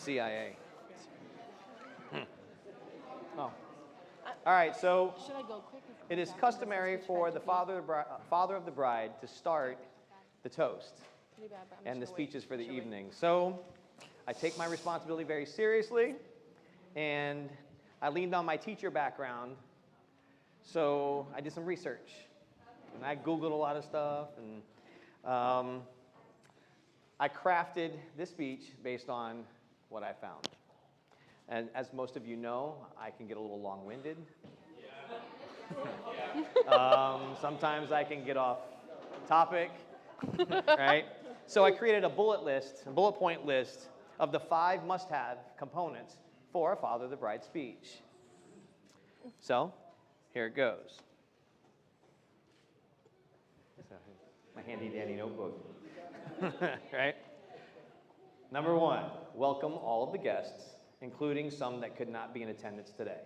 CIA. Oh. All right, so Should I go quick? it is customary for the father of the bride to start the toast and the speeches for the evening. So I take my responsibility very seriously, and I leaned on my teacher background, so I did some research. And I Googled a lot of stuff, and I crafted this speech based on what I found. And as most of you know, I can get a little long-winded. Sometimes I can get off topic, right? So I created a bullet point list of the 5 must-have components for a Father of the Bride speech. So here it goes. My handy-dandy notebook, right? Number 1, welcome all of the guests, including some that could not be in attendance today.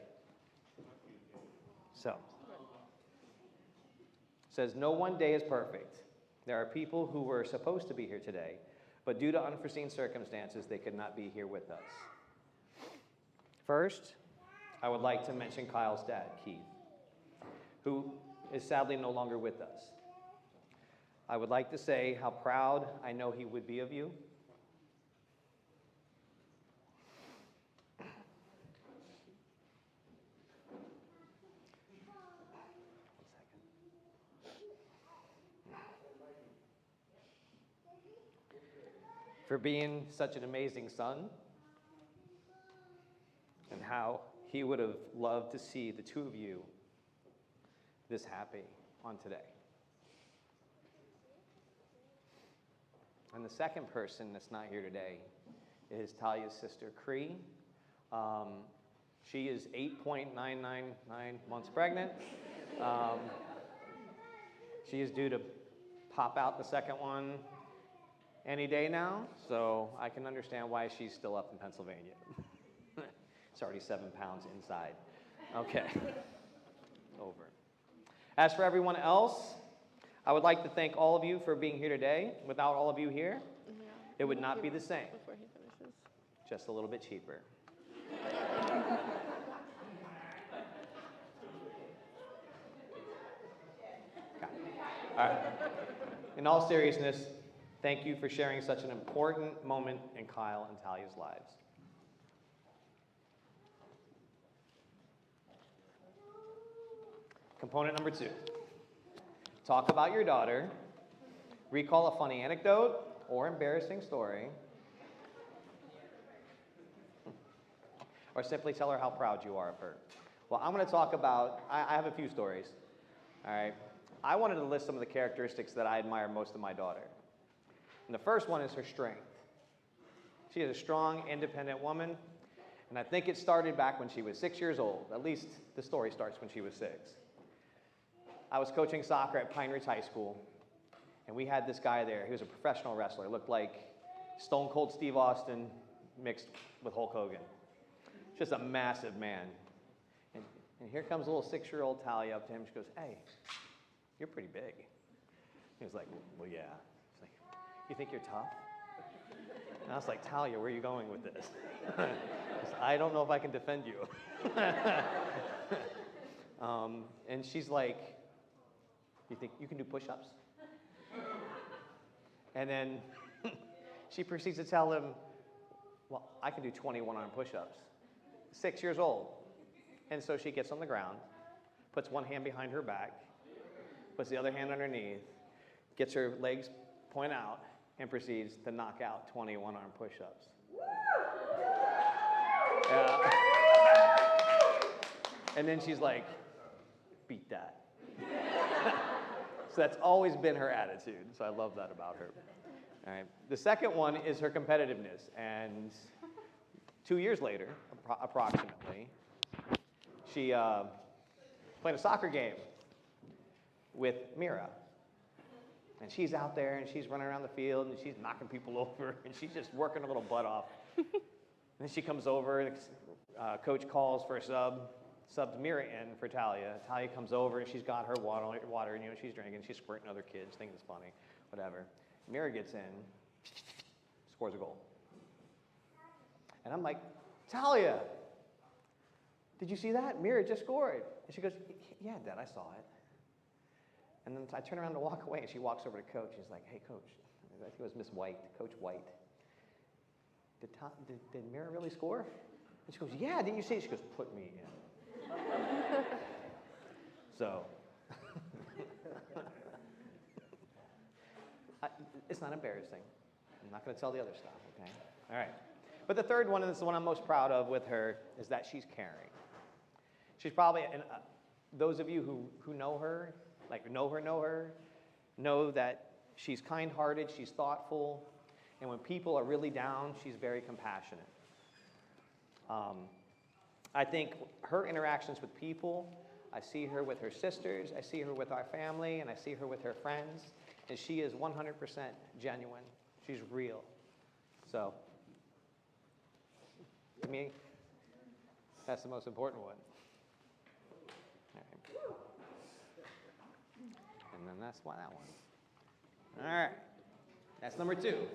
So, it says, no one day is perfect. There are people who were supposed to be here today, but due to unforeseen circumstances, they could not be here with us. First, I would like to mention Kyle's dad, Keith, who is sadly no longer with us. I would like to say how proud I know he would be of you. For being such an amazing son, and how he would have loved to see the 2 of you this happy on today. And the second person that's not here today is Talia's sister, Cree. She is 8.999 months pregnant. She is due to pop out the second one any day now, so I can understand why she's still up in Pennsylvania. It's already 7 pounds inside. Okay, over. As for everyone else, I would like to thank all of you for being here today. Without all of you here, it would not be the same. Before he finishes. Just a little bit cheaper. All right. In all seriousness, thank you for sharing such an important moment in Kyle and Talia's lives. Component number 2. Talk about your daughter, recall a funny anecdote or embarrassing story, or simply tell her how proud you are of her. Well, I'm going to talk about, I have a few stories, all right? I wanted to list some of the characteristics that I admire most in my daughter. And the first one is her strength. She is a strong, independent woman, and I think it started back when she was 6 years old. At least the story starts when she was 6. I was coaching soccer at Pine Ridge High School, and we had this guy there. He was a professional wrestler, looked like Stone Cold Steve Austin mixed with Hulk Hogan. Just a massive man. And here comes little 6-year-old Talia up to him. She goes, "Hey, you're pretty big." He was like, "Well, yeah." She's like, "You think you're tough?" And I was like, "Talia, where are you going with this?" "I don't know if I can defend you." And she's like, "You think you can do push-ups?" And then she proceeds to tell him, "Well, I can do 21 arm push-ups." 6 years old. And so she gets on the ground, puts one hand behind her back, puts the other hand underneath, gets her legs point out, and proceeds to knock out 21 arm push-ups. Yeah. And then she's like, "Beat that." So that's always been her attitude. So I love that about her. All right. The second one is her competitiveness. And 2 years later, approximately, she played a soccer game with Mira. And she's out there, and she's running around the field, and she's knocking people over, and she's just working her little butt off. And then she comes over, and coach calls for a subbed Mira in for Talia. Talia comes over, and she's got her water, and she's drinking, she's squirting other kids, thinking it's funny, whatever. Mira gets in, scores a goal. And I'm like, Talia, did you see that? Mira just scored. And she goes, yeah, Dad, I saw it. And then I turn around to walk away, and she walks over to Coach. She's like, hey, Coach, I think it was Miss White, Coach White. Did Mira really score? And she goes, yeah, didn't you see it? She goes, put me in. So, it's not embarrassing. I'm not going to tell the other stuff, okay? All right. But the third one, and this is the one I'm most proud of with her, is that she's caring. She's probably, and those of you who know her, like know her, know that she's kind-hearted, she's thoughtful, and when people are really down, she's very compassionate. I think her interactions with people, I see her with her sisters, I see her with our family, and I see her with her friends, and she is 100% genuine. She's real. So, to me, that's the most important one. All right. And then that's why that one. All right. That's number 2.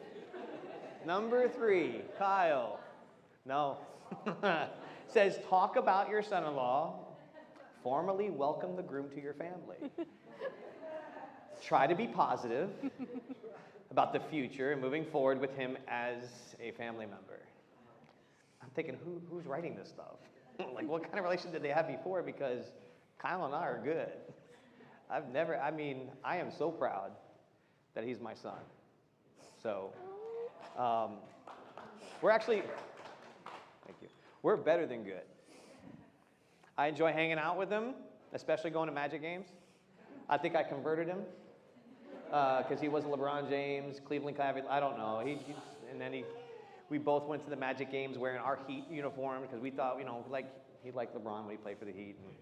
Number 3, Kyle. No. Says, talk about your son-in-law. Formally welcome the groom to your family. Try to be positive about the future and moving forward with him as a family member. I'm thinking, who's writing this stuff? Like, what kind of relationship did they have before? Because Kyle and I are good. I am so proud that he's my son. So, thank you. We're better than good. I enjoy hanging out with him, especially going to Magic games. I think I converted him because he wasn't LeBron James, Cleveland Cavaliers, I don't know. We both went to the Magic games wearing our Heat uniform because we thought, he liked LeBron when he played for the Heat. And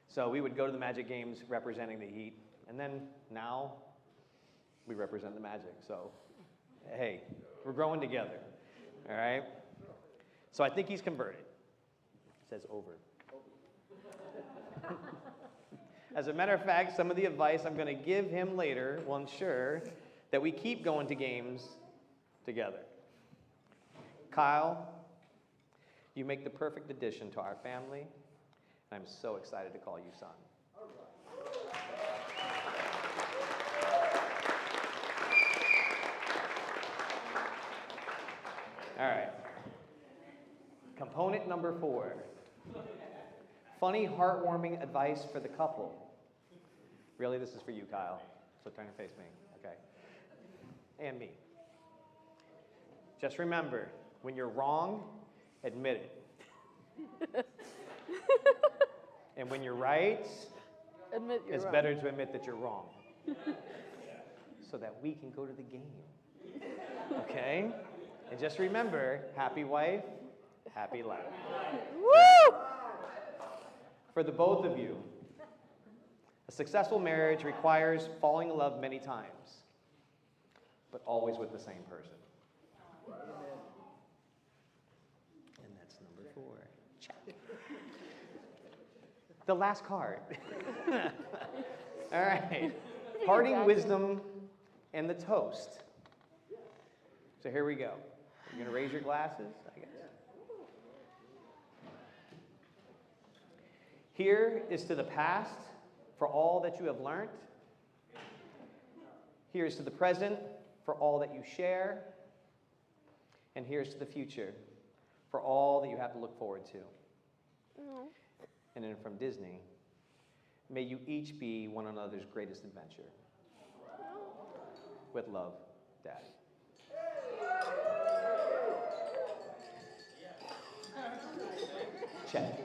so we would go to the Magic games representing the Heat. And then now we represent the Magic. So, hey, we're growing together. All right? So I think he's converted. It says over. As a matter of fact, some of the advice I'm going to give him later will ensure that we keep going to games together. Kyle, you make the perfect addition to our family, and I'm so excited to call you son. All right. Component number 4. Funny, heartwarming advice for the couple. Really, this is for you, Kyle. So turn and face me, okay? And me. Just remember, when you're wrong, admit it. And when you're right, it's better to admit that you're wrong. So that we can go to the game. Okay? And just remember, happy wife, happy life. Woo! For the both of you, a successful marriage requires falling in love many times, but always with the same person. And that's number 4. Check. The last card. All right. Parting wisdom and the toast. So here we go. You're going to raise your glasses, I guess. Here is to the past for all that you have learned. Here is to the present for all that you share. And here's to the future for all that you have to look forward to. Mm. And then from Disney, may you each be one another's greatest adventure. With love, Dad. Check.